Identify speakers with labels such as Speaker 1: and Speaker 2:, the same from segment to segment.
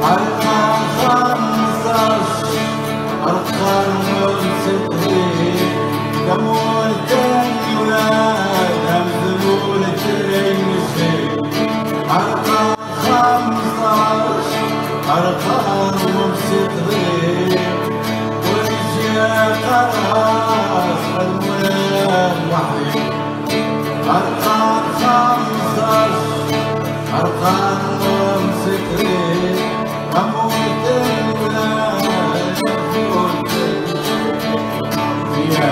Speaker 1: أرقام 15 أرقام ومسكين دموع تاني ولاد همزلول تريمسين أرقام 15 أرقام ومسكين وجه قراص الموال وحيد أرقام 15 أرقام ومسكين أموت الولاد يا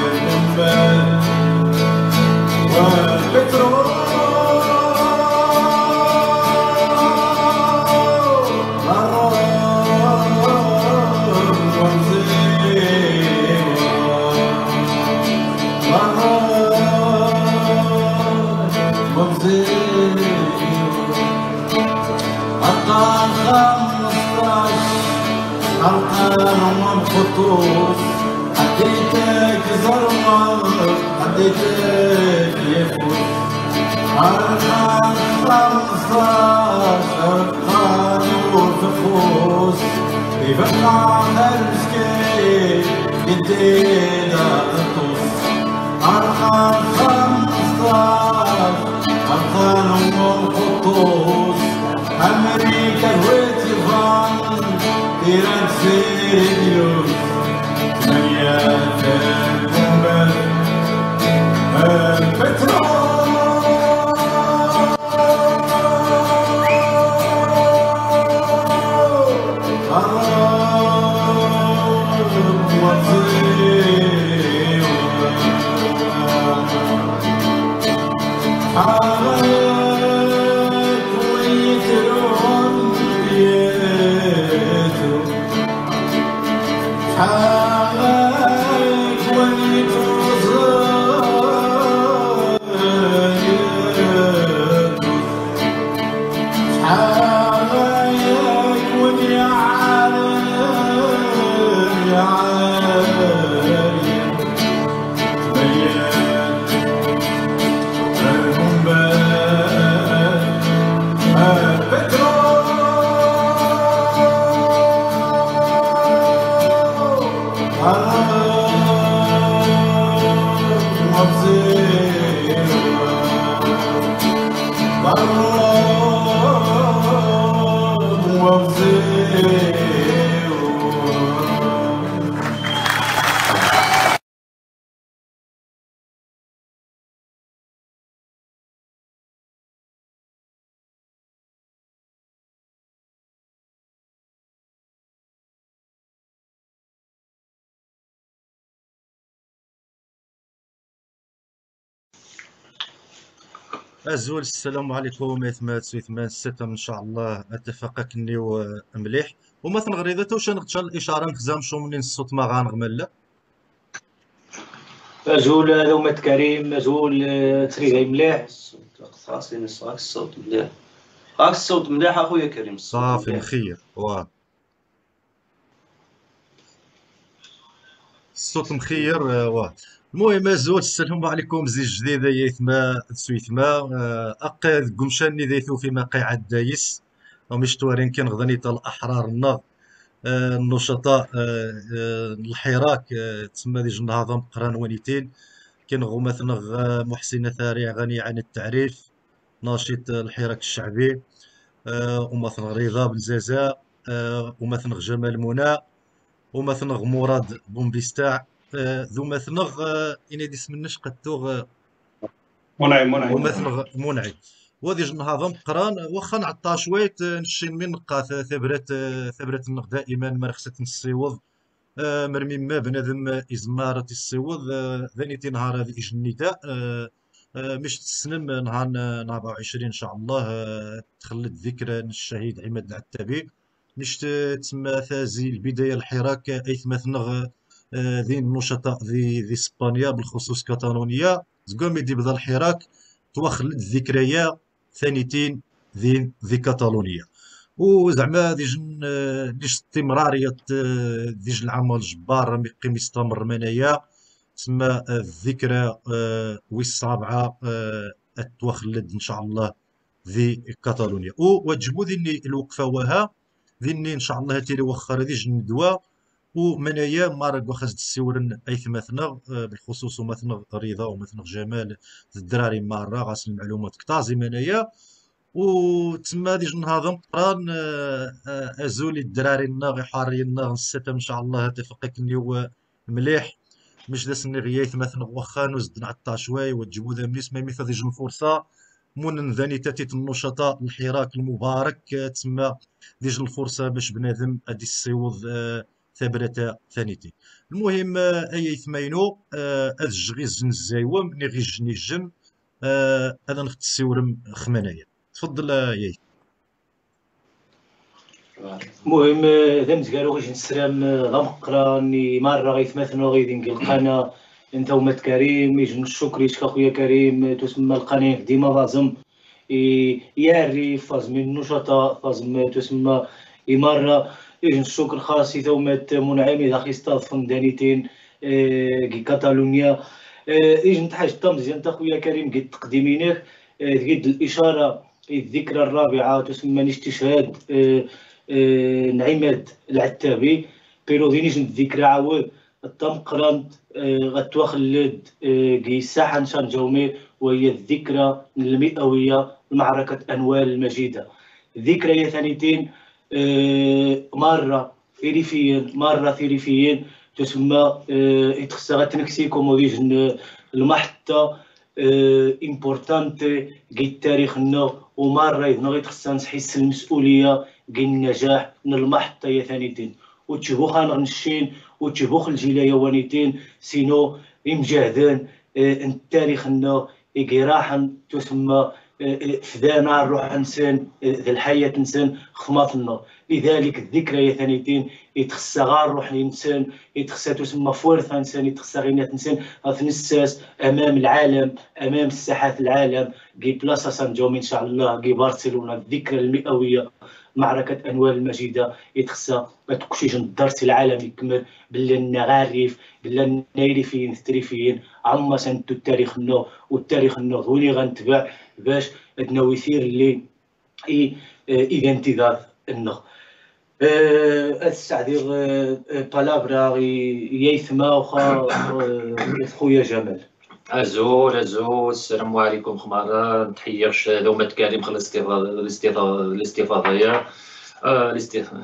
Speaker 1: المنبر والبترول أرقام 15 أرقام وخطوط حديتك زرمر حديتك يفوت أرقام 15 أرقام وفخوص يبقى المسكين يدينا تطوس أرقام 15 أرقام وخطوط أمريكا واتفاق إيران سيريوس مليان القنبل البترول
Speaker 2: أزول السلام عليكم إثمات سويثمان ستة إن شاء الله اتفاقك نيو مليح وما تنغريدة توش نغتشا الإشارة نخزام شو منين الصوت ما غانغ لا
Speaker 3: أزول لومات كريم أزول تريغي مليح خاصني نسمعك الصوت مليح هاك الصوت مليح أخويا كريم الصوت
Speaker 2: صافي
Speaker 3: مليح
Speaker 2: مخير واه الصوت مخير واه المهم أزول السلام عليكم زي جديدة يا إثما سويثما أقاد قمشاني ذيثو في مقاعد دايس ومش توارين كان غضنيت الأحرار النار النشطاء الحراك تسمى ديج النهضة مقران ونيتين كان غو مثلا محسن ثاري غني عن التعريف ناشط الحراك الشعبي ومثلا رضا بن ومثلا جمال منى ومثلا مراد بومبيستاع ذو مثلا إني ديس منش قدتو
Speaker 4: منعم
Speaker 2: ومثلا منعي وهذه النهضة مقران واخا نعطى شويت نشين من نقاط ثبرت النق دائما مرخصة السيوض مرمي ما بنادم إزمارة السيوض ذانيتي نهار هذه النداء مش تسلم نهار 24 إن شاء الله تخلد ذكرى الشهيد عماد العتابي مش تسمى ثازي البداية الحراك أيث مثلا ذي النشطاء ذي إسبانيا بالخصوص كاتالونيا زقوم يدي بدا الحراك توخلد الذكريات ثانيتين ذي كاتالونيا وزعما ديج استمرارية ديج العمل الجبار ميقيم يستمر منايا تسمى الذكرى والسابعة توخلد إن شاء الله ذي كاتالونيا وتجبو ذيني الوقفة وها ذيني إن شاء الله تيري وخر ذي جندوا ومنايا مارك واخا تسيورن ايثماتنا بالخصوص ومثلا رضا ومثلا جمال الدراري مارة غاس المعلومات كتازي منايا وتما ديج نهضم قران ازولي الدراري الناغي حاري الناغ نسيت ان شاء الله تفقك نيو مليح مش داس غياث مثلا واخا نزدنا عطا شوي وتجيبو ذا منيس ما مثل ديج الفرصة من ذاني تاتيت النشطاء الحراك المبارك تما ديج الفرصة باش بنادم ادي السيوض ثابرة ثانيتي المهم اي ثمينو هاد الجغيز نزايوم ني غي جني الجن هذا نخت السيورم خمانية تفضل يا
Speaker 3: المهم ذا مزكارو غيش نسرام ضمقراني مرة غيثمثنا غيدين القناة انت ومات كريم يجن الشكر يشك اخويا كريم تسمى القناة ديما لازم ياري فاز من النشطاء فاز تسمى مرة يجن الشكر خاص اذا ومات منعمي ذا خيستاذ فندانيتين كاتالونيا يجن تحاج مزيان انت اخويا كريم قد تقديمينه قد الاشارة الذكرى الرابعة تسمى استشهاد نعيماد العتابي بيرو دينيش الذكرى عاود الطمقرانت غتوخلد كي ساحة نشان جومي وهي الذكرى المئوية لمعركة أنوال المجيدة. ذكرى يا ثانيتين مرة ثيريفيين تسمى اتخسرت نكسيكو موديجن المحطة امبورتانتي كي تاريخنا ومرة إذا غيتخصها نحس المسؤولية كي النجاح من المحطة يا ثانيتين وتشبو خانغ نشين وتشبو الجيلايا وانيتين سينو مجاهدين تاريخنا إقراحا تسمى فدانا الروح انسان ذا الحياة انسان خماطنا لذلك الذكرى يا ثانيتين يتخسى غار روح الانسان يتخسى تسمى فورث انسان يتخسى غينات انسان غتنساس امام العالم امام الساحات العالم كي بلاصه سان جوم ان شاء الله كي برشلونه الذكرى المئويه معركة أنوال المجيدة يتخسى ما تكشيش الدرس العالمي يكمل بلا النغاريف بلا النايرفين التريفيين عما سنتو التاريخ النو والتاريخ النو ولي غنتبع باش ادنا يثير اللي إذا انتظار النو استعدير بالابرا يثما وخا خويا جمال
Speaker 5: ازول السلام عليكم خمارة تحيرش دومة كريم خلص الاستفاضية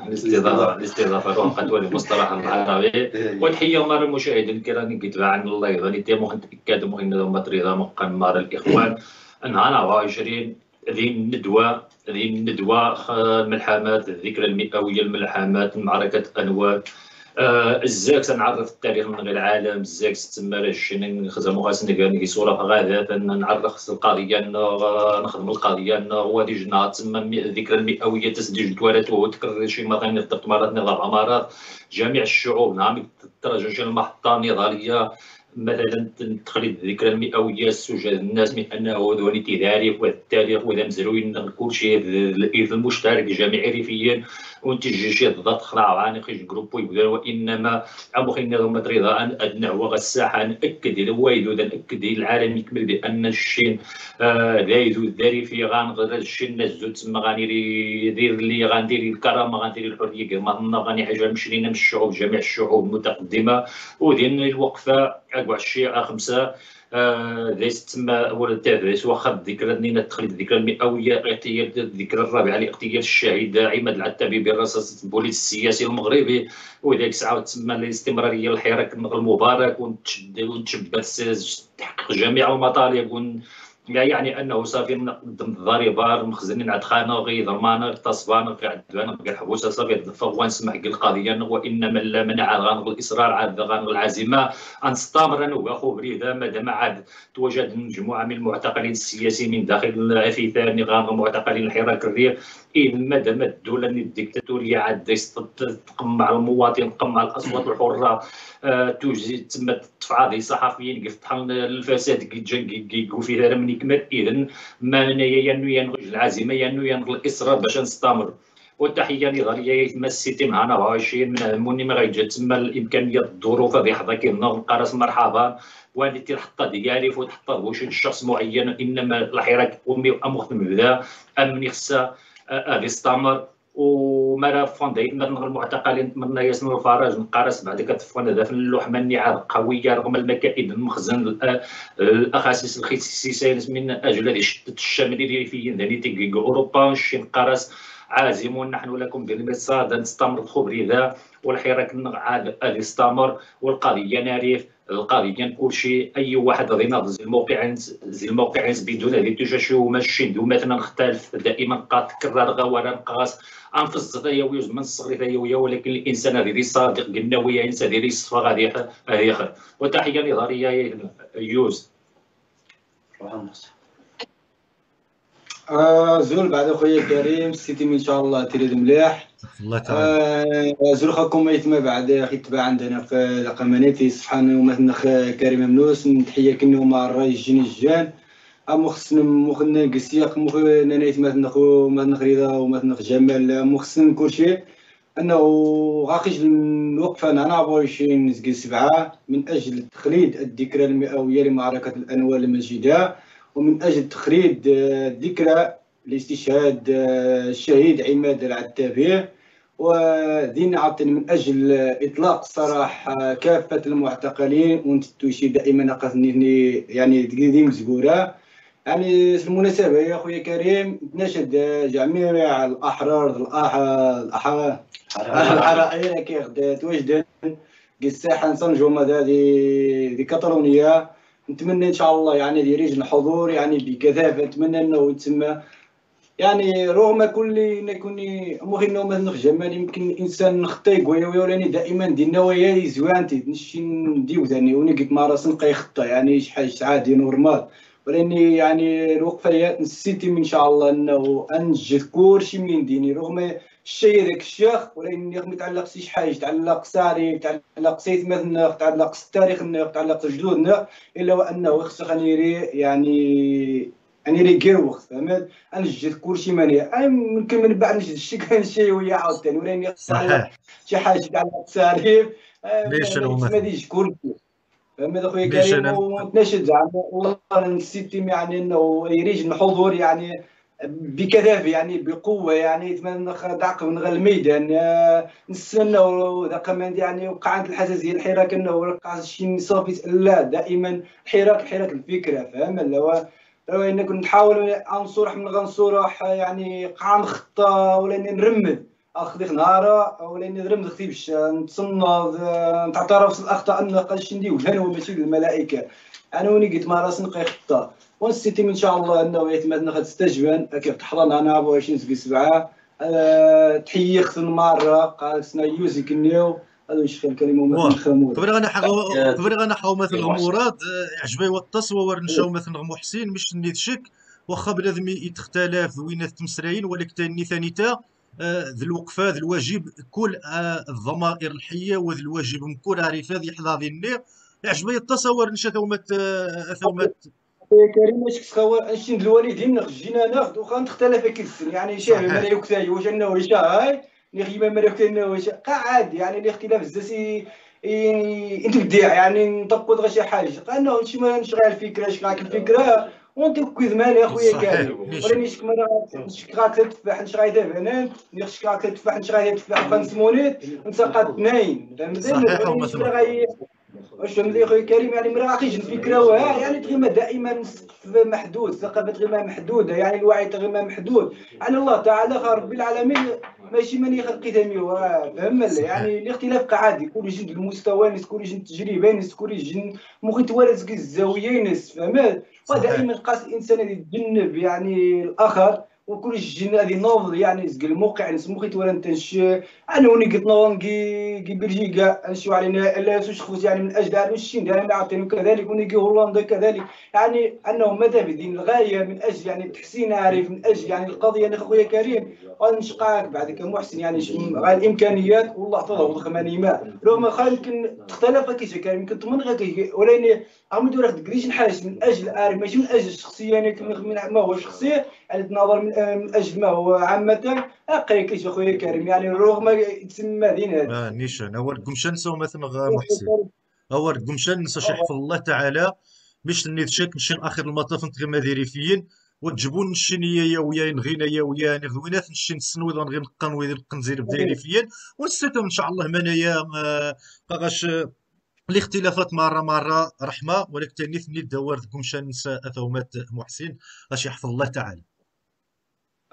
Speaker 5: الاستضافة وقد المصطلح العربي وتحية مار المشاهدين الكرام كيتباعن الله غني تيمو نتأكد مو دومة رضا مقام مار الإخوان نهار 24 ذي الندوة الملحمات الذكرى المئوية الملحمات معركة أنوال الزاك سنعرف التاريخ من غير العالم الزاك تما الشين نخدمو غاسن كي صورة غادا نعرف القضية نخدم القضية هو دي جنا تما الذكرى المئوية تسجيل توالت وتكرر شي مرات ثلاث مرات نظام مرات جميع الشعوب نعم ترجع المحطة النضالية مثلا تخليد الذكرى المئوية سجل الناس من انه ذوني تاريخ والتاريخ وذا مزروين كل شيء الارث المشترك جميع الريفيين ونتج شي ضغط خلاع عانق جروب ويبدا وانما ابو خينا ذو رضا ان ادنى هو الساحه ناكد الوايد ناكد العالم يكمل بان الشين لايذ الداري في غنغير الشين نزو تما غندير اللي غندير الكرامه غندير الحريه كما غني حاجه مشرينا من الشعوب جميع الشعوب المتقدمه ودين الوقفه اكوا الشيء خمسه ليس تما ولا تادريس واخا الذكرى نينا تخليد الذكرى المئويه اغتيال الذكرى الرابعه لاغتيال الشهيد عماد العتابي برصاصه البوليس السياسي المغربي وذاك ساعه تما الاستمراريه الحراك المبارك ونتشبث تحقق جميع المطالب يعني انه صافي نقدم الضريبه مخزنين عند خانه غي ضرمانه تصبان عندنا الحبوسه صافي فغوان نسمح القضيه وانما لا منع غنغ الاصرار عاد غنغ العزيمه انستمر انا واخو بريده مادام عاد توجد مجموعه من المعتقلين السياسيين من داخل العفيفان غنغ معتقلين الحراك الريف مادام الدوله الديكتاتوريه عاد تقمع المواطن تقمع الاصوات الحره توجد تما تفعاضي صحفيين يفتحون الفساد كيجيو فيها من يكمل اذا ما ينوي العزيمه ينوي الاصرار باش نستمر والتحيه نظريه يتم السيتي مع 24 من هموني ما غيتجا تما الامكانيات الظروف هذه حظا كينوض القرص مرحبا وهذه الحطه ديالي فوت حطه بوشي شخص معين انما الحراك امي امخ مبدا امني خصها هذه استمر ومرا فونديت من المعتقلين من ياسر الفراج نقارس بعد كتفون هذا في اللوح منيعه قويه رغم المكائد المخزن الاخاسيس الخصيصين من اجل هذه شده الشماليه في ذلك اوروبا شي نقارس عازمون نحن لكم بالمرصاد نستمر الخبر ذا والحراك عاد استمر والقضيه نعرف القضيه كل شيء اي واحد غادي يناضل زي الموقعين بدون هذه التجاشي وماشي مثلا نختلف دائما قاد تكرر غوارا نقاس انفس ضيا ويوز من الصغير ضيا ولكن الانسان هذه صادق قلنا ويا انسان هذه صفه غادي اخر وتحيه نظريه يوز
Speaker 6: زول بعد اخويا كريم السيتي ان شاء الله تريد مليح
Speaker 2: الله تعالى
Speaker 6: زول خاكم يتما بعد اخي تبع عندنا في قمانيتي سبحان ومثلا كريم منوس تحيه كنو مع الرئيس جيني الجان مخصن مخنا قسياق مخنا نيت مثلا خو مثلا رضا ومثلا جمال مخصن كل شيء انه غاقيش الوقفه انا 24 نزقي 7 من اجل تخليد الذكرى المئويه لمعركه الانوال المجيده ومن اجل تخليد الذكرى لاستشهاد الشهيد عماد العتابي ودين عطني من اجل اطلاق سراح كافه المعتقلين ونتوشي دائما قصني يعني دقيقه مزبوره يعني في المناسبه يا خويا كريم نشد جميع الاحرار الحرائر كي توجد الساحه نصنجوا هذه كاتالونيا نتمنى ان شاء الله يعني يريج الحضور يعني بكثافه نتمنى انه يتسمى يعني رغم كل نكوني مغنى مثلا جمال يمكن الانسان نخطي ولاني دائما دي النوايا زوانتي نشي نديو ثاني ونقيت مع راسي نلقى يخطى يعني شي حاجه عادي نورمال ولاني يعني الوقفه نسيتي ان شاء الله انه انجز كلشي من ديني رغم الشيء هذاك الشيخ ولكن يتعلق شي حاجه يتعلق ساري يتعلق سيد مثلا يتعلق التاريخ يتعلق جدودنا الا وانه خصك يعني ري غير وقت فهمت انجز كلشي ماني يمكن من بعد نجد شي ويا عاوتاني ولكن
Speaker 2: صحيح
Speaker 6: شي حاجه يتعلق ساري
Speaker 2: ليش
Speaker 6: ما ديش كلشي فهمت اخويا كريم ونتناشد زعما والله نسيتي يعني انه يريج الحضور يعني بكثافه يعني بقوه يعني يتمنى دعق من الميدان نستناو كمان يعني وقع عند الحساسيه الحراك انه وقع شي صافي لا دائما الحراك الفكره فاهم لو انا كنت نحاول نصورح من غنصورح يعني قاع نخطى ولا نرمد اخذ نهار ولا نرمد اختي باش نتصنض نعترف الاخطاء ان قالش نديو انا وماشي الملائكه انا وني قلت مع راسي نلقى خطه ونسيتي ان شاء الله انه يتمنى خد تستجبن كيف تحضرنا انا 24 7 تحيه خصنا مره قال سنا يوزي كنيو هذا واش الكلمه مثلا خمور
Speaker 2: قبل غنحاو مثلا مراد عجبي والتصوى ورنشاو مثلا محسن مش نيت شك واخا بنادم يتختلف وين تمسراين ولكن ثاني تا ذي الوقفه ذي الواجب كل الضمائر الحيه وذي الواجب من كل عارفه ذي حظاظ النير عجبي التصور نشا ثومت
Speaker 6: كريم واش كتخوا نشد الوالدين جينا ناخذ واخا نختلف كيف يعني شاهد ملايك تاعي واش انه واش هاي نخيما ملايك انه واش قاعد يعني الاختلاف الزاسي تبديع يعني نطبقوا غير شي حاجه انه نشغل الفكره شكاك الفكره وانت كويز مال يا خويا كريم ولا نشك مره نشكاك تفاح نشغل دابا نشكاك تفاح نشغل تفاح 5 مونيت نسقط 2 فهمتني واش فهمتي خويا كريم يعني مراقيش الفكره يعني تغيما دائما السقف محدود ثقافه غير محدوده يعني الوعي غير محدود يعني الله تعالى رب العالمين ماشي من يخلق ثميو فهم يعني الاختلاف قاعد يكون يجي المستوى ناس كل يجي التجربه ناس كل يجي مخي توالد الزاويه ناس فهمت ودائما قاس الانسان يتجنب يعني الاخر وكل الجن هذه نوض يعني زق الموقع نسمو خيت ولا نتنش انا وني قلت نوض كي بلجيكا نشوف علينا لا سوش خفوت يعني من اجل هذا الشين دائما نعطيهم كذلك وني كي هولندا كذلك يعني انهم ماذا بدين الغايه من اجل يعني تحسين عارف من اجل يعني القضيه انا خويا كريم ونشقاك بعد كمحسن يعني غير الامكانيات والله تضرب الخمانيمات رغم يمكن تختلف كيش كريم يمكن تمن غير ولاني عمود ولا تقريش نحاس من اجل عارف ماشي من اجل الشخصيه يعني ما هو شخصيه على النظر من اجل ما هو عامه قريكيش اخويا كريم، يعني رغم تسمى دين هذا
Speaker 2: نيشان أول قمشان سو مثلا محسن أول قمشان نسى شي حفظ الله تعالى باش نيتشاك نشين آخر المطاف نتغي مديري فين وتجبون نشينيا يا ويا نغينا يا ويا نغوينات نشين نسنوي نغي نقن ويا نقنزير بدايري فين ونستم إن شاء الله منايا باغاش الاختلافات مرة رحمة، ولكن تاني ثني دوار قمشان نسى أثومات محسن اش يحفظ الله تعالى.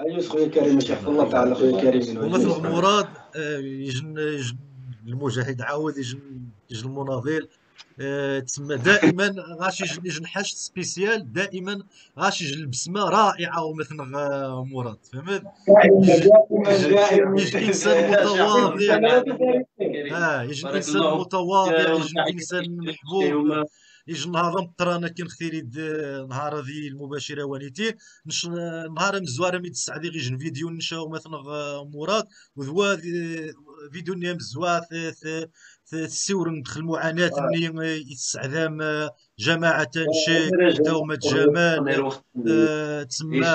Speaker 6: ايوا خويا كريم ماشي يحفظ الله تعالى خويا كريم.
Speaker 2: ومثل مراد يجن المجاهد عاود يجن المناضل تسمى دائما غاش يجن حاجه سبيسيال دائما غاش يجن البسمه رائعه ومثل مراد فهمت يجن انسان متواضع يجن انسان متواضع يجن انسان محبوب يجي نهار مقرانا كنختيري نهار هذه المباشره ونيتي نهار مزواره ميد السعدي غيجن فيديو نشاو مثلا مراد وذوا فيديو نيام مزوا تسور ندخل معاناه ني يتسعدام جماعه شي دومه جمال تسمى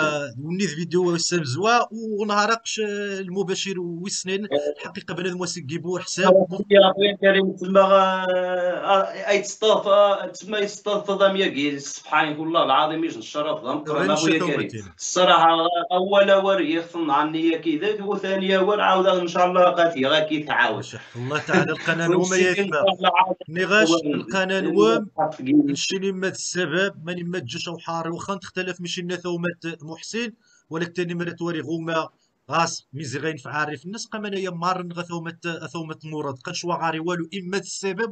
Speaker 2: ونيت فيديو سمزوا ونهارقش المباشر وسنين الحقيقه بنادم واسكيبو حساب
Speaker 7: يا خويا كريم تسمى اي تسمى يستفضل ياكي سبحان الله العظيم يجن الشرف ضم خويا كريم الصراحه اول وري خصنا عني كذا وثانيه ور عاود ان شاء الله قاتي غاكي تعاود
Speaker 2: الله تعالى القناه وما يتبع نغاش القناه وم نشيني مات السبب ماني مات جوش او حار واخا تختلف ماشي ثومات محسن ولكن تاني مرات وري غوما غاس ميزي غين في عارف الناس قام انايا مارن ثومات مراد قنش غاري والو اما السبب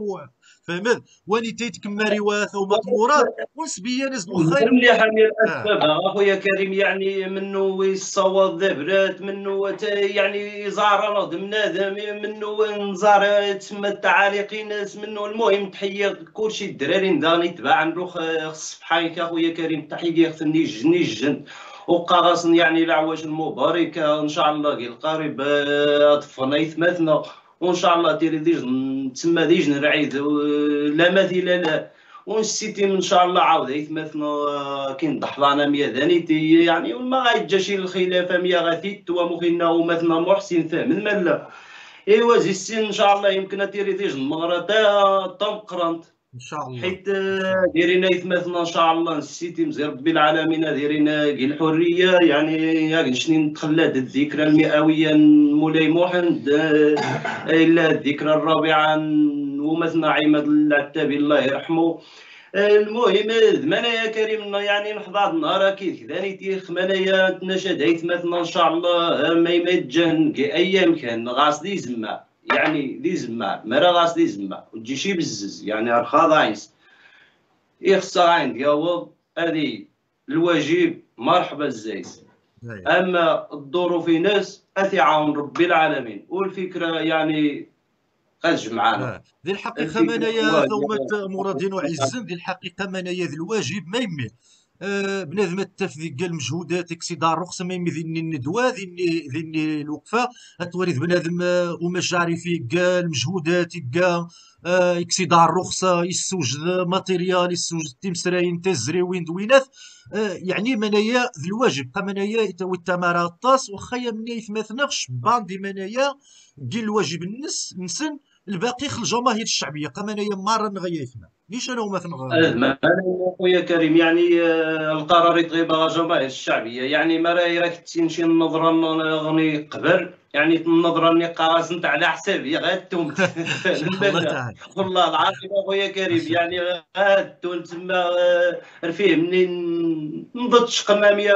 Speaker 2: فهمت واني تيتكماري ثومات مراد ونسبيا ناس
Speaker 7: بخير مليح يعني الاسباب اخويا كريم يعني منه يصوت ذبرات منه يعني زار بنادم منه نزار تسمى التعاليق ناس منه المهم تحيه كلشي الدراري داني تبع عنده سبحانك اخويا كريم تحيه خصني نيجن وقاغص يعني العواش المباركه ان شاء الله القريب طفنا يثمثنا وان شاء الله تيري ديج تسمى ديج نرعيد لا مثيل لا ونسيتي ان شاء الله عاود يثمثنا كي نضحضانا ميادانيتي يعني وما غايتجاشي الخلافه ميا غاثيت ومخينا ومثنا محسن ثامن ملا ايوا زي السن ان شاء الله يمكن تيري ديج المغرا تا مقرنت
Speaker 2: ان شاء الله
Speaker 7: حيت دايرين يثمثنا ان شاء الله نسيتي مزير ربي العالمين دايرين كي الحريه يعني ياك نشني نتخلد الذكرى المئويه مولاي محمد الا الذكرى الرابعه ومثنى عماد العتابي الله يرحمه. المهم منايا كريم يعني نحضر النهار كذا نيتي خمانيا تناشد يثمثنا ان شاء الله ما يمجن ايام كان غاصدي زما يعني دي زما مرا غاس دي زما وتجي شي بزز يعني رخاض عايز يخصها عند ياوض هذه الواجب مرحبا الزايز اما الدور في ناس اثي عاون ربي العالمين والفكره يعني خرج معانا
Speaker 2: ذي الحقيقه منايا ثومة مرادين وعزن ذي الحقيقه منايا ذي الواجب ما يمي بنادم التفذيق قال مجهودات اكسدار الرخصه ما يمي ذيني الندوه ذيني الوقفه اتوريد بنادم ومشاعري في قال مجهودات قال اكسدار الرخصه يسوجد ماتيريال يسوجد تيمسراين تزريوين دوينات يعني منايا ذي الواجب قا منايا يتوي التمارا الطاس وخايا منايا يثمثناش باندي منايا قيل الواجب نسن الباقي خل الجماهير الشعبيه قا منايا مره نغيا يفهم ليش انا مثلا
Speaker 7: انا خويا كريم يعني القرار يتغيب على الجماهير الشعبيه يعني ما راك تمشي النظره غني قبر يعني النظره اللي قاس نتاع على حسابي غاتوم والله العظيم خويا كريم يعني غاتون تما رفيه منين نضد شقماميه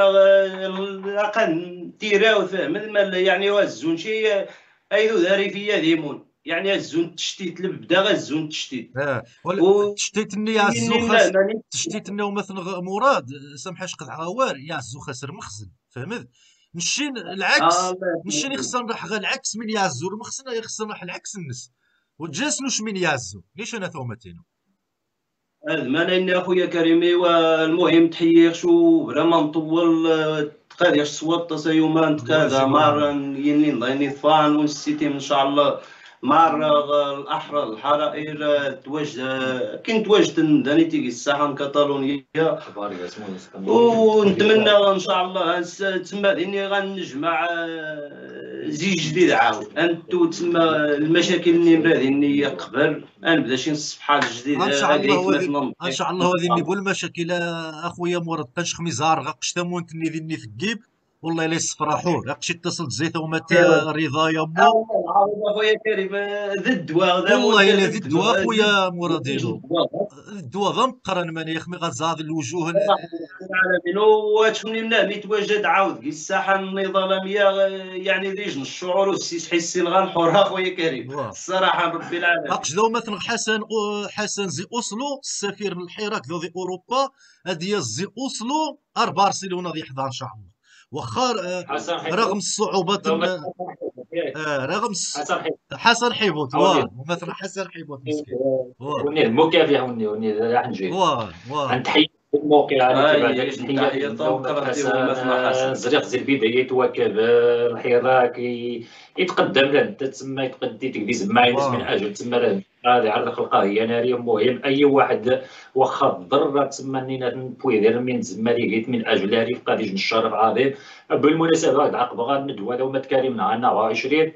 Speaker 7: اقل تيراو فهم يعني وزون شي ايدو داري فيا ديمون يعني الزون التشتيت البدا غا الزون التشتيت
Speaker 2: التشتيت اني يعزو خاص التشتيت انه مثلا مراد سامحاش قطع غوار يعزو خاسر مخزن فهمت نشين العكس نشين يخصنا نروح غير العكس من يعزو المخزن يخصنا نروح العكس الناس وتجاسلوش من يعزو ليش انا ثومتينو
Speaker 7: هذا ما انا اخويا كريمي والمهم تحيي شو فريمون نطول تقاديش صوت يومان تقادا مار يني نضيني فان ونسيتي ان شاء الله مع الأحرار الحرائر تواجد دانيتي الساحة كاتالونيا، ونتمنى ان شاء الله تما اني غنجمع زي جديد عاود انتو تما المشاكل اللي مرادين قبل نبدا شي صفحه جديده.
Speaker 2: ان شاء الله هذه اللي بول المشاكل اخويا مراد قاش خميزار غاقشتمون تني ذني ثقيب والله الا يصفراحور غاقشي اتصلت زيت ومتا رضا يا مو
Speaker 7: اخويا كريم ذا الدواء
Speaker 2: والله الا ذي الدواء اخويا مرادينو الدواء غنقرن ماني يا خمي غزاد الوجوه
Speaker 7: العالمين وتشوفني ملي تواجد عاود كي الساحه النظاميه يعني ديجن الشعور والحسين غنحور اخويا كريم الصراحه ربي العالمين
Speaker 2: اقصدو مثلا حسن زي اوسلو السفير من الحراك ذو ذي اوروبا هذه زي اوسلو بارسلونه ذي حضر ان شاء الله واخا رغم الصعوبات رغم حسن حيبوت مثلا حسن حيبوت مسكين
Speaker 5: وني المكافح وني راح نجي نتحيي الموقع على تحيه زريق زي البدايات وكذا الحراك يتقدم لنا تسمى يتقدي تقديز معينس من اجل تسمى هذه على الخلقه هي ناريه مهم اي واحد واخا ضر تسمى نينا نبوي ديال من زمالي من اجل هذه قادي الشرف عظيم. بالمناسبه هاد العقبه غندوي هذا هما تكاريمنا عندنا 20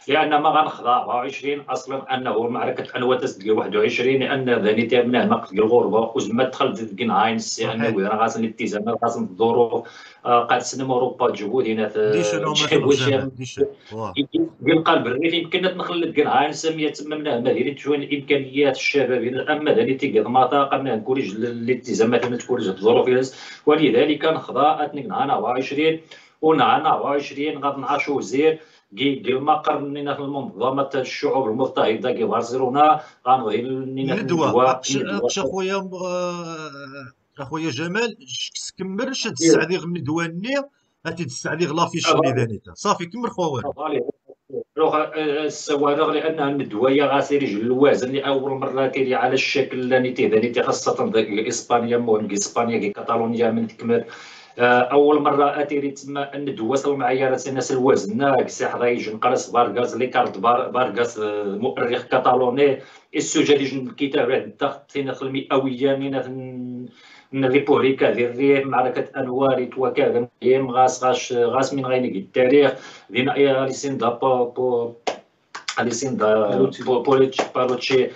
Speaker 5: لان ما غنخضع 24 اصلا انه معركه انواتس ديال 21 لان ذاني تامنا ما قتل الغربه وزما دخل ديك ناينس انه راه غاسن الالتزامات غاسن الظروف قاد سنم اوروبا جهود هنا في بالقلب الريف يمكن نخلد كنعاينس سميه تما منها مدينه شويه الامكانيات الشباب اما ذاني تيقض مناطق من نكورج الالتزامات من تكورج الظروف ولذلك نخضع انا 24 ونعنا 24 غنعاشو وزير كي المقر مننا في المنظمه الشعوب المضطهده كي بارسلونه غنظهر لنا
Speaker 2: الدواء اخويا جمال كمل شد السعديغ من دواني هاتي السعديغ لافيش ميدانيته صافي كمل خوان
Speaker 5: السوارغ لان الدوايه غاسير يجي الوازن لاول مره تيري على الشكل اللي تيداني خاصه اسبانيا مهم اسبانيا كي كاتالونيا من تكمل اول مره اتيري تما ندوس المعاييرات الناس الوزن ناقص حضايج نقرص بارغاز لي كارت بارغاز مؤرخ كاتالوني السجل الكتاب الضغط فينا المئويه من الريبوريكا ديال الريف معركه انوار وكذا غاس من غيني التاريخ دينا ليسيندا بالوتشي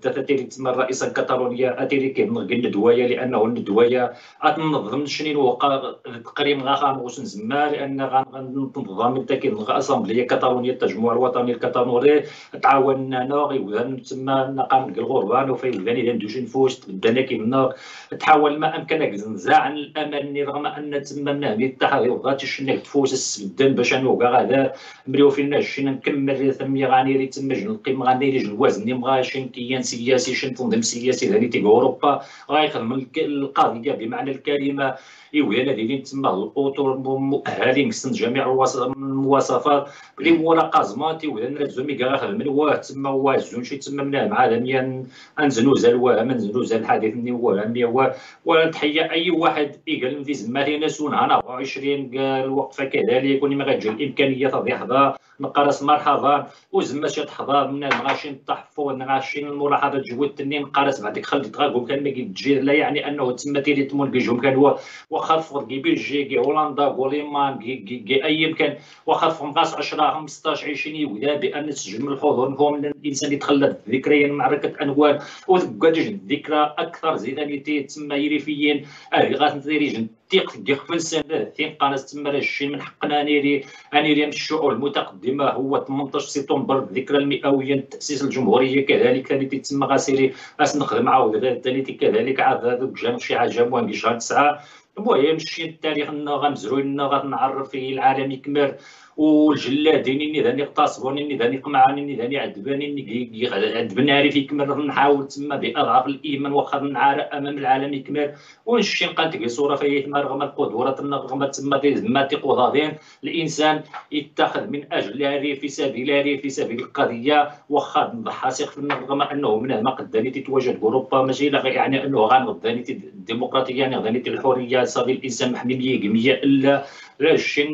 Speaker 5: تاتيري تما الرئيسه الكاتالونيه اتيري كينغ الندوايه لانه الندوايه غتنظم شنين وقع تقريبا غنغوش نزما لان غنظم انت كينغ اسامبليه كاتالونيه التجمع الوطني الكاتالوني تعاون انا غيوذن تما نقام الغربان وفيوذاني ندوش نفوس تبدانا كيما تحاول ما امكنك نزاع الامل رغم ان تما من هذه التحريضات شنك تفوس السبدان باش نوقع غادا مريو فينا شي نكمل ثمي غانيري تما القيمه غانيري الوزن مغاشي كيان سياسي شن تنظيم سياسي ذاني تيغ اوروبا غيخدم القضيه بمعنى الكلمه ايوا دايرين تما الاطر مؤهلين خصن جميع المواصفات بلي مولا قازماتي ولا زومي كاع خدم الواه تما وازون شي تما منهم عالميا انزنوز الواه منزنوز الحديث ني واه ونتحيا اي واحد يقال في زمالي ناس انا 20 قال وقفه كذلك وني ما غتجي الامكانيه تضي حضا نقرص مرحبا وزما شي تحضر من غاشي نطحفوا غاشي الملاحظه جوود تنين نقرص بعدك خليت غاكم كان ما كيتجي لا يعني انه تما تيري تمون كيجهم كان هو واخا فور كي بلجيكي هولندا غوليمان كي اي مكان واخا في مقاس 10 15 20 يبدا بان تسجل من الحضور نفهم الانسان يتخلد ذكريا معركه انوار وتبقى الذكرى اكثر زيدانيتي تما يريفيين غاتنتيري تيق قبل سنه ثقه تما راه الشيء من حقنا نيري من الشعوب المتقدمه هو 18 سبتمبر الذكرى المئويه لتاسيس الجمهوريه كذلك ثاني تما غاسيري نخدم عاود ثاني كذلك عاد هذوك جام شي حاجه مهم في شهر 9 المهم شي التاريخ غنزرو لنا غنعرف فيه العالم يكمل والجلادين اللي ذاني اغتصبوني اللي ذاني قمعاني اللي ذاني عذباني اللي عذبناري في كمل نحاول تما باضعاف الايمان واخا نعارى امام العالم يكمل ونشي نقنت صوره فيه رغم القدرات رغم تما قضاضين الانسان يتخذ من اجل الريف في سبيل الريف في سبيل القضيه واخا نضحى ثق رغم انه من ما قداني تتواجد اوروبا ماشي يعني انه غنغداني الديمقراطيه يعني غداني الحريه صافي الانسان محمي 100% الا لا الشيء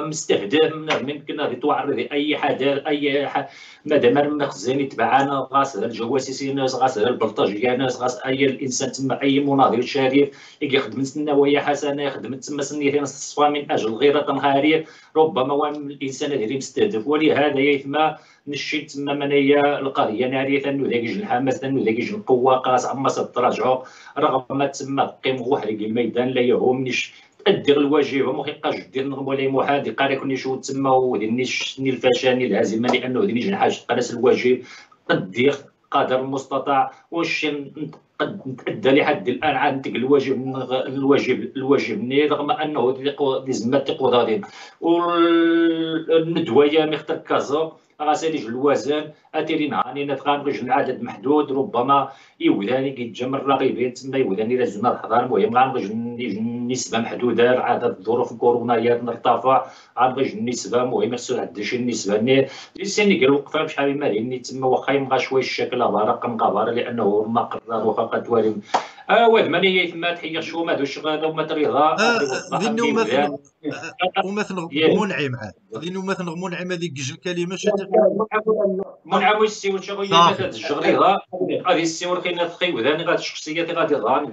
Speaker 5: مستهدف من كنا غادي تعرض اي حدث مادام مخزن يتبعنا غاس الجواسيسي ناس غاس البلطجيه ناس غاس اي الانسان تما اي مناضل شريف يخدم نوايا حسنه يخدم تما سنيتين الصفا من اجل غيره نهاريه ربما هو الانسان هذا مستهدف. ولهذا يثما نشيت تما منايا القضيه ناريه ذاك الحماس ذاك القوه قاس عما تراجعوا رغم تما قيم واحد الميدان لا يهمنيش تأدي الواجب وما كيبقاش دير مولاي محمد قال لك نشوف تما ودينيش الفشاني الهزيمه لانه دينيش الحاج قناس الواجب قد قدر المستطاع واش قد نتأدى لحد الان عندك الواجب رغم انه لزمات تقوى والندويه مختار كازا غاسالي الوزن اتيرين هاني نتغانغج العدد محدود ربما يوداني كيتجمع الراغبين تما يوداني لازم الحضار المهم غانغج النسبه محدوده عدد ظروف كورونايات مرتفع غانغج النسبه مهمه خصو عندها شي النسبه الانسان قال وقفه بشحال ما لاني تما واخا يبغى شويه الشكل رقم غبار لانه ما قرر واخا قد والي واد ماني تما تحيه شو ما دوش غادا وما تريضا
Speaker 2: لانه مثلا ومثلا منعم عاد لانه مثلا منعم هذيك جوج الكلمات
Speaker 5: منعم السي وشغل مثلا الجغريضه غادي السي وركينا تخي وداني غاد الشخصيات غادي ضان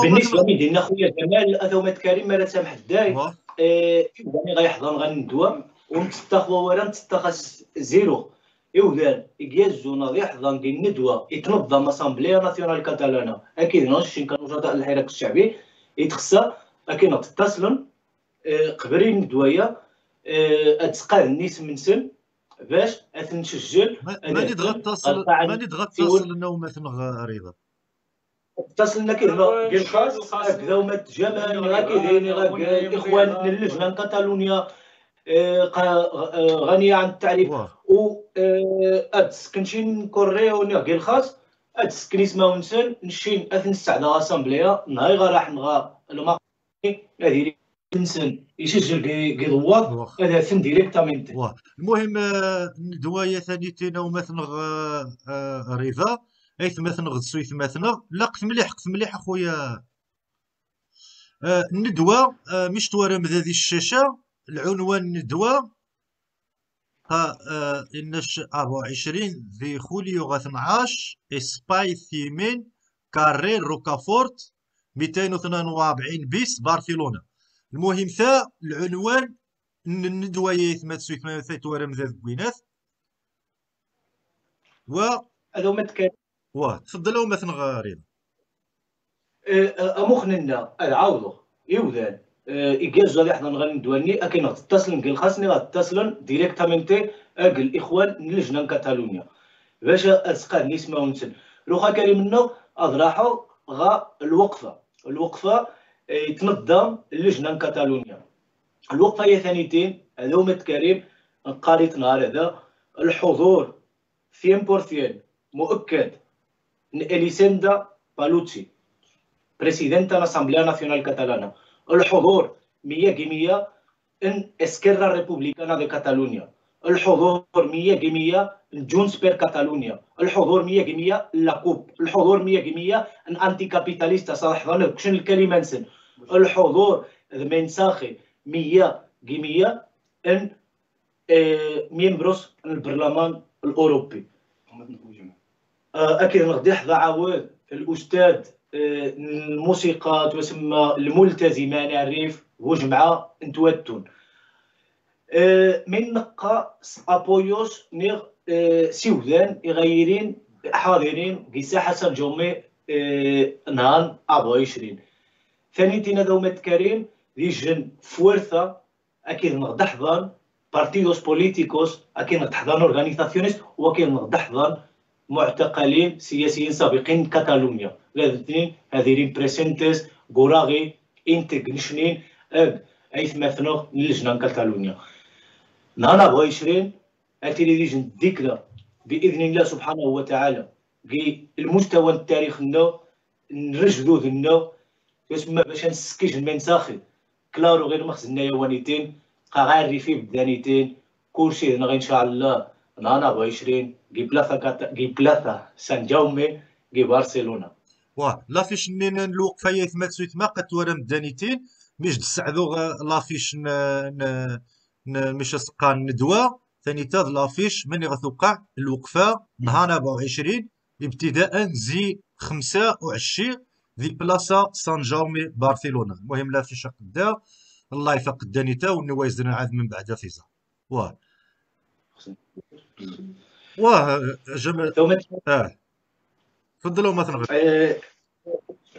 Speaker 3: بالنسبه لي خويا كمال اثومات كريم ما سامح الداي يعني غيحضر غندوى ونتستخوا ولا نتستخص زيرو يودان يجازو ناضي يحضر كي الندوه يتنظم اسامبليا ناسيونال كاتالانا اكيد نوش كانوا وزراء الحراك الشعبي يتخصى اكيد تتصلون قبل الندويه اتسقى الناس من سن باش نسجل
Speaker 2: ماني تغتصل لنا مثلا رضا
Speaker 3: اتصلنا كده كاين خاص هكذا وما تجمعنا كاينين الاخوان اللجنه كاتالونيا غنيه عن التعريف و اتسكنشين كوريو كاين خاص اتسكني اسمه ونسن نشين نستعدى اسامبليا نهاي راح نغا الماقي هذه نسن يسجل كيضوات هذا ثن ديريكتامنت.
Speaker 2: المهم الندويه ثانيتين ومثلا رضا ايث مثلا غدسو مثلا لا قت مليح اخويا الندوه مش توارى مذاذي الشاشه العنوان الندوه إنش 24 ذي خوليو 12 اسباي ثيمين كاري روكافورت 242 بيس برشلونه. المهم ثا العنوان الندوه يثمات سويت توارى مذاذ بوينات و
Speaker 3: هذو متكلم
Speaker 2: تفضلوا مثلا غارين
Speaker 3: مخننا العوض يودان إيجاز غادي يحضر غندواني أكيد تتصل نقول خاصني غتصل ديريكتامنتي الإخوان اللجنة كاتالونيا باش أسقى نسمة ونسن روخا كريم منو أضراحو غا الوقفة يتنظم اللجنة كاتالونيا. الوقفة هي ثانيتين هذو متكريم قريت نهار هذا الحضور 100% مؤكد إليسندا بالوتشي بريسيدنتا الأسامبليا ناسيونال كاتالانا الحضور 100% ان اسكيرا ريبوبليكانا دي كاتالونيا الحضور 100% جونس بير كاتالونيا الحضور 100% لاكوب الحضور 100% ان انتي كابيتاليستا صالح ظنك شنو الكلمه نسن الحضور منساخي 100% ان ميمبروس البرلمان الاوروبي. اكيد غادي يحظى عاود الاستاذ الموسيقى تسمى الملتزمه نعرف وجمعه نتوتون من نقا ابويوس نيغ سيودان غيرين حاضرين قيسا حسن جومي نهار 24 ثانيتين دومات كريم ديجن فورثا اكيد نغدا حضان بارتيدوس بوليتيكوس اكيد نغدا حضان اورغانيزاسيونيس واكيد نغدا حضان معتقلين سياسيين سابقين كاتالونيا الاثنين هذين بريسنتس غوراغي انتغنشنين ايث مثنوغ لجنة كاتالونيا نهار 24 التلفزيون الذكرى باذن الله سبحانه وتعالى المستوى التاريخ لنا نرجدو لنا يسمى باش نسكيج المنساخي كلارو غير مخزنا يوانيتين غير في بدانيتين كلشي هنا ان شاء الله نهار 24 بلاثا سان جاومي برشلونه.
Speaker 2: لا فيش نين الوقفه يثمات سويت ما قد تورم دانيتين مش تساعدو لافيش مش سقان ندوة ثاني تاد لافيش من غتوقع الوقفة نهار 24 ابتداء زي 25 ذي بلاصة سان جاومي برشلونة. المهم لافيش قدا اللايف قدا نيتا والنوايز عاد من بعد فيزا. واه واه جمال.
Speaker 3: ثم
Speaker 2: تفضلوا مثلا.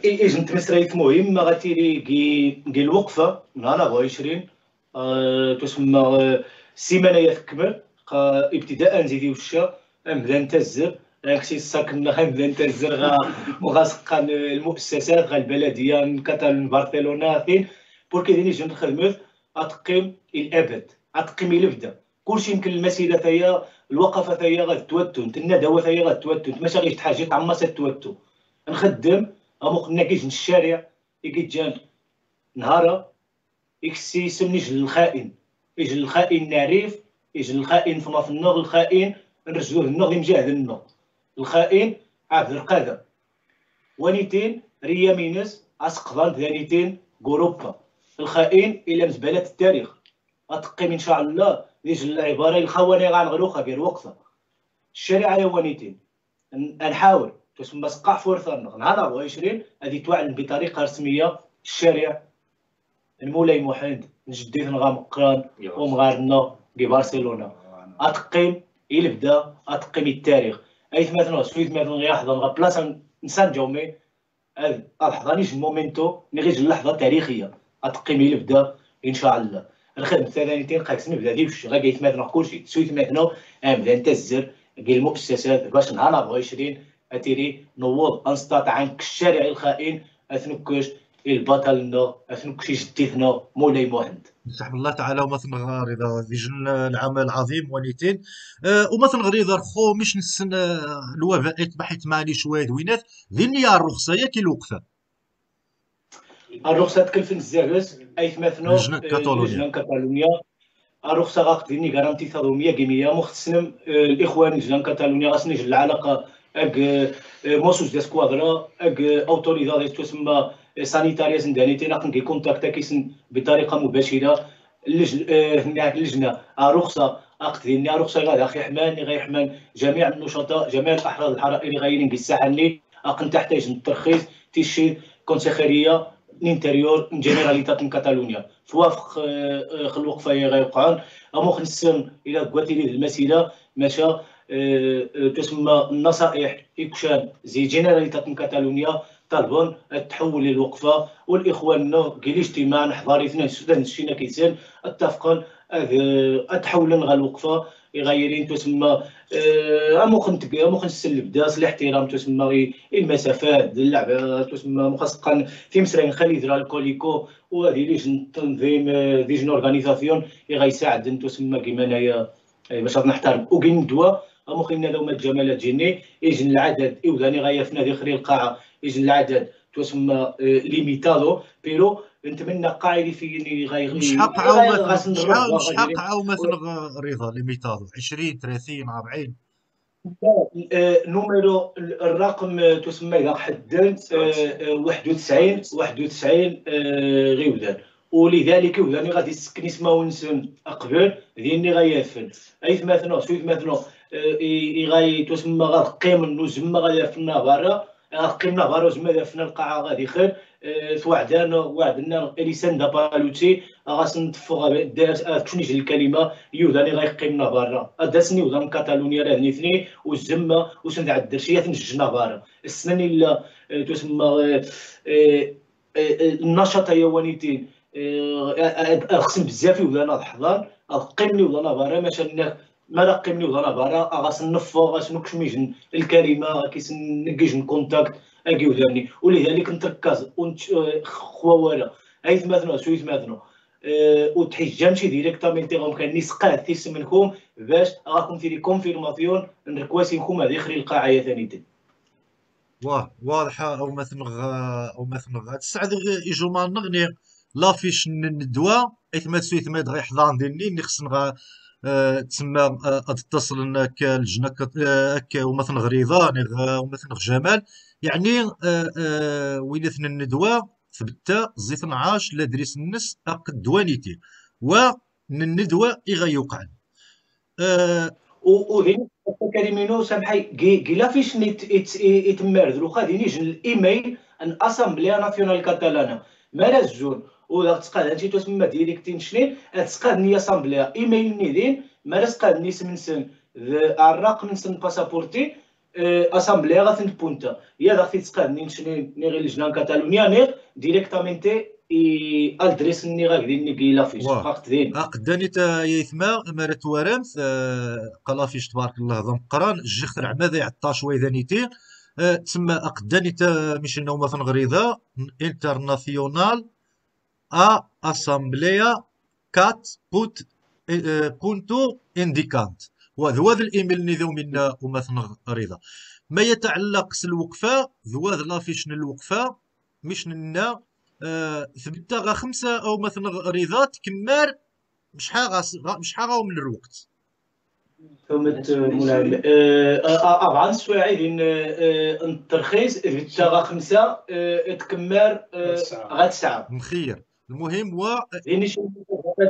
Speaker 3: إيج نتمسريت مهم غاتيري كي الوقفة نهار 24 تسمى السيمانة يتكمل ابتداء نزيدي وشا نبدا نتزر هاكشي ساكن غنبدا نتزر وغاسقان المؤسسات غا البلدية من كاتالون برشلونة فين بوركي ديني جون نخدمو غتقيم الأبد غتقيم البدا كلشي يمكن المسيرة تاهي الوقفة تاهي غتوتو الندوة تاهي غتوتو ماشي غير حاجة عما ستوتو نخدم قلنا كيجي الشارع كيجان نهارا يكسي يسمي يجي الخائن يجي الخائن نعرف يجي الخائن في النوغ الخائن نرجعوه النوغ يمجاهد النوغ الخائن عبد القادة ونيتين ريا مينس اسقضان ذانيتين غوروبا الخائن الى مزبلة التاريخ غتقيم ان شاء الله يجي العبارة الخواني غنغلوخا غير وقفة الشارع يا ونيتين نحاول تسمى سقع فرصة نهار 24 غادي تعلن بطريقة رسمية الشارع المولاي محمد نجديد نغا مقران ومغارنا كي برشلونة غتقيم يلبدا غتقيم التاريخ اي مثلا سويت مثلا غيحضر غا بلاصة نسان جومي الحضاني جي مومنتو غير اللحظة تاريخية غتقيم يلبدا ان شاء الله الخدمة ثانيتين قاكس نبدا ديفش غا قايت مثلا كلشي سويت مثلا نبدا نتزر كاين المؤسسات باش نهار 24 اتيري نوض انستاط عنك الشارع الخائن اثنكش البطل اثنكش جديتنا مولاي محمد
Speaker 2: نسحب الله تعالى ومثل غريضة فيجن العمل عظيم ونيتين ومثل غريضة خو مش نسن الوباء يتبحث مالي شوية دوينات ذي يا الرخصة ياك الوقفة
Speaker 3: الرخصة تكلف الزاغس اي مثلا
Speaker 2: لجنة
Speaker 3: كاتالونيا الرخصة غاقديني غارانتي ثضومية كيمية مختصم الإخوان جلان كاتالونيا غاسني جل العلاقة اك موسوس دي سكوادرا اك اوتوريداد تسمى سانيتاريا سندانيتي ناقن كي كونتاكتا كيسن بطريقة مباشرة اللجنة الرخصة أقديني الرخصة غادا أخي حمان غيحمان جميع النشطاء جميع الأحرار الحرائري غايرين كيساحني أقن تحتاج الترخيص تيشي كونسيخيرية الانتريور من جنراليتات من كاتالونيا توافق الوقفه غيوقعون امو نسن الى قواتيلي المسيره ماشى تسمى النصائح يكشان زي جنراليتات من كاتالونيا طالبون التحول للوقفه والاخوان كي الاجتماع نحضر اثنين السودان الشينا كيسان اتفقون اتحول غا الوقفه غايرين تسمى امو خنسن البداس الاحترام تسمى المسافات اللعبه تسمى مخصقا في مسرين خليج الكوليكو وهذه لجنه تنظيم لجنه اورغانيزاسيون غيساعد تسمى كيما انايا باش نحترم وكاين الدواء امو خلينا دوما الجمالات جيني يجن العدد اوداني غايفنا دي خري القاعه يجن العدد تسمى ليميتادو بيرو نتمنى قاعدي فيني
Speaker 2: مش حق عاو مثلا رضا ليميتادو 20 30 40
Speaker 3: نوميرو الرقم تسمى اذا حدد 91 غيودان ولذلك وداني غادي يسكن اسمه ونسن اقبل ديالني غيافن اي مثلا سويت مثلا غاي تسمى غتقيم النزمه غيافنا برا قيمنا برا زعما فينا القاعه غادي خير وعدنا اليسان دابالوتي غاسن نتفق تشنيج الكلمه يوداني غيقيمنا برا داسني ودان كاتالونيا راه نيثني والزمه وسند على الدرشيه نجنا برا السنن الا تسمى النشاط يوانيتين خصم بزاف ودانا الحضان قيمني ودانا برا مثلا ما قيمني ودانا برا غاسن نفو غاسن نكشميج الكلمه كيسن نكيج كونتاكت اكي وداني ولذلك نتركز خوارا ايت مثلا سويت مثلا وتحجم شي ديريكتامين تيغم كان نسقاه تيس منكم باش غاكم تيري كونفيرماسيون نركواسينكم هذه خري القاعه ثانيتين
Speaker 2: واضحه او مثلا تسعد يجو ما نغني لافيش ندوا ايتما سويت ما غي حضان ديالني خصنا تسمى تتصل انك لجنه ومثلا غريضه ومثلا جمال يعني وين اثنين الندوه ثبتا زي 12 لا دريس النس اقد دوانيتي الندوه يغيوقع
Speaker 3: ودين كريمينو سامحي كيلا فيش يتمارد لوخا ديني جن الايميل ان اسامبليا ناسيونال كاتالانا مالا الجون ولا تقاد هادشي تسمى ديالك تنشنين تقاد ني اسامبليا ايميل نيدين مالا تقاد ني سمنسن الرقم نسن باسابورتي اسامبليا غاتن بونتا يا داختي تقاد ني نشنين ني غير لجنان كاتالونيا ني ديريكتامنتي الدريس ني غاكدين ني كيلا فيش فقط دين
Speaker 2: اقداني تا يثما مرات ورامث قلافيش تبارك الله ذم قران الجخر عماذا يعطى شوي ذانيتي تسمى اقداني تا مش انه مثلا غريضه انترناسيونال اسامبليا كات بونتو انديكانت وهذا الايميل نذو منا ومثلا غريضه ما يتعلق الوقفه ذواد لافيش الوقفه مش لنا ثبتا غا 5 او مثلا رياضات كمار مش حاغا من الوقت
Speaker 3: مولاي طبعا سواعي الترخيص ثبتا غا 5 تكمار غا 9
Speaker 2: مخير المهم و
Speaker 3: يعني شي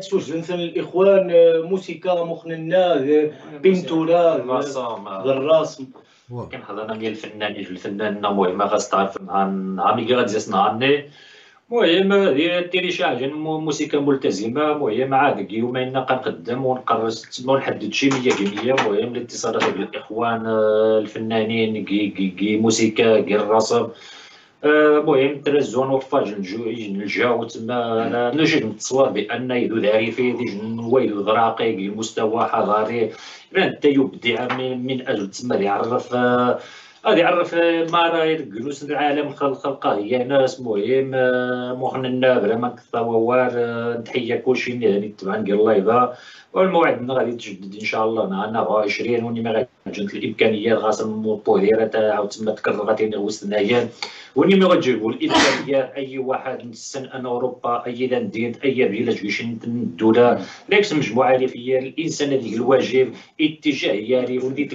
Speaker 3: تسوج مثلا الاخوان موسيقى مخننا بنتورا الرسم
Speaker 5: كان حضرنا ديال الفنان مهمه خاص تعرف نهار ملي غادي نهارني المهم هذه تيريشارج موسيقى ملتزمه المهم عاد يومين كنقدم ونقرر ونحدد شي 100%. المهم الاتصالات بالاخوان الفنانين كي موسيقى كي الرسم المهم ترزون وفاج الجو تما انا نجد نتصور بان يدو ذاريفي ويل الغراقي المستوى حضاري انت يبدع من اجل تما يعرف غادي يعرف ما راه جلوس العالم خلقه هي ناس مهم مخننا فريمون كثاوار تحيه كلشي اللي تبع ندير اللايفا والموعد غادي تجدد ان شاء الله نهار 24 وني ما غاتجد الامكانيات غاصل المطورات عاود تما تكرر غادي نغوص نايا وني ما غتجيبوا الامكانيات اي واحد نسن ان اوروبا اي لاندين اي فيلاج باش الدوله ليكس مجموعه ريفيه الانسان هذيك الواجب اتجاهياري وليت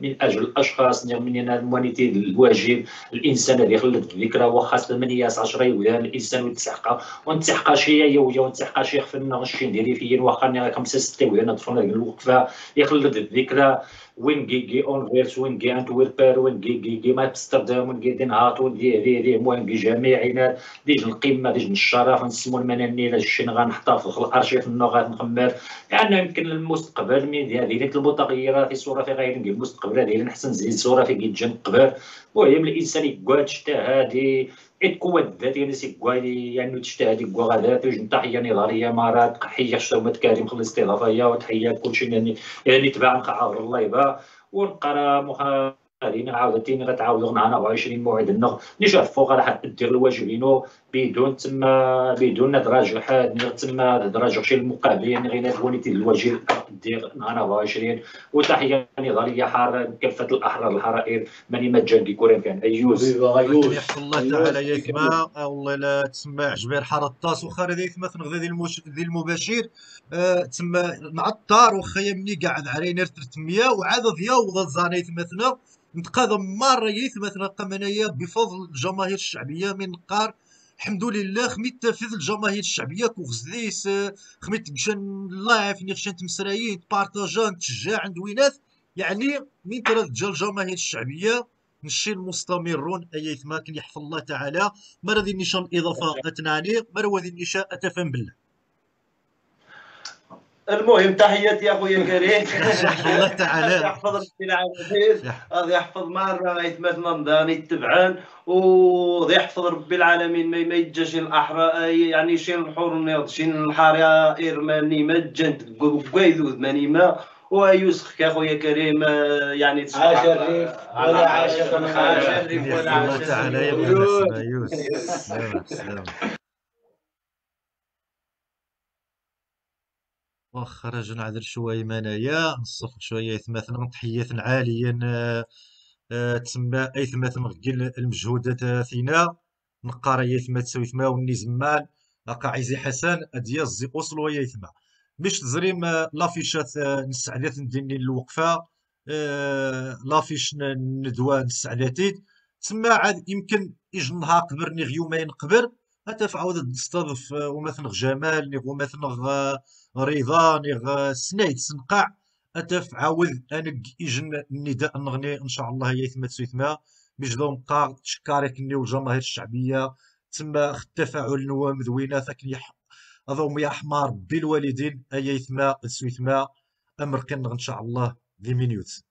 Speaker 5: من اجل الاشخاص من المونيتي الواجب الانسان هذه خلت الذكرى واخا 8 10 يوم الانسان يتسحق ونتسحق شي يويه ونتسحق شي خفنا غشي ندير فيا واخا 5 6 يوم طفنا الوقفه يخلد الذكرى وين جي اونفيرس وين جي انتويربر وين جي امستردام وين جي دين هات وين دي المهم جي جامعينا ديج القمه ديج الشرف نسمو المناني لا شي غنحتفظ الارشيف انه غنخمر يعني يمكن المستقبل من هذه المتغيرات في صوره في غير المستقبل هذه نحسن نزيد صوره في كيتجن قبل المهم الانسان يقعد هذه القوة الذاتية نسيكوالي يعني تجتهد كوا غادا توجد تحية نظرية مرات تحية شتومات كريم خلص الاستضافية وتحية كلشي يعني تبع نقعاور الله يبا ونقرا مخالين عاودتين غتعاود نهار 24 موعد النغ نشوف فوق راح دير الواجبينو بدون تما بدون تراجع تما تراجع شي المقابلين غير توليتي الواجب دير نهار 24 وتحيه نظريه حار كافه الاحرار الحرائر ماني مجان كيكورين كان ايوز
Speaker 2: يحفظ الله تعالى يا كما والله لا تسمى عجبير حاره الطاس وخا ذي ثما تنغذا ذي المباشر تسمى نعطار وخا مني قاعد عرينير 300 وعاد ضياو زاني ثمثنا نتقاضى مره يثمثنا قمنايا بفضل الجماهير الشعبيه من نقار الحمد لله خميت في الجماهير الشعبيه كوغزليس خميت بشان لايف نيخشان تمسرايين بارطاجان تشجاع عند وينات يعني من ترى جا الجماهير الشعبيه نشي المستمرون ايث ما كان يحفظ الله تعالى مرة ذي النشان اضافه اتناني مرة ذي النشاء اتفهم بالله.
Speaker 7: المهم تحياتي يا اخويا كريم
Speaker 2: يحفظ الله تعالى
Speaker 7: يحفظ ربي العالمين غادي يحفظ مره يتمثل نضاني يتبعان وغادي يحفظ ربي العالمين ما يتجاش الاحرار يعني شي الحور شي الحرائر ماني ما جنت قايدوز ماني ما ويوسخ يا اخويا كريم يعني
Speaker 3: عاش الريف ولا عاش
Speaker 7: الريف ولا عاش
Speaker 2: تعالى يا يوسف سلام وخرج نعذر شويه منايا نصف شويه مثلا تحيه عاليا تسمى اي مثلا غير المجهودات ثينا نقارا يثما تسوي ثما وني زمان اقا عزيزي حسن اديا زي اوصلوا يثما باش تزريم لافيشات نسعدات نديني الوقفه لافيش ندوه نسعداتي تسمى عاد يمكن إجن نهار قبر نيغ يومين قبر أتفعود تستضف ومثلا جمال نيغ ومثلا رضا نيغ سنيد سنقع أتفعود أنك إجن النداء النغني إن شاء الله يثمت سيثما بجدو مقا تشكارك نيو الجماهير الشعبية تما التفاعل نوا مذوينة ثاك أظوم يا حمار بالوالدين أي يثما سويثما أمر كنغ إن شاء الله ذي مينيوت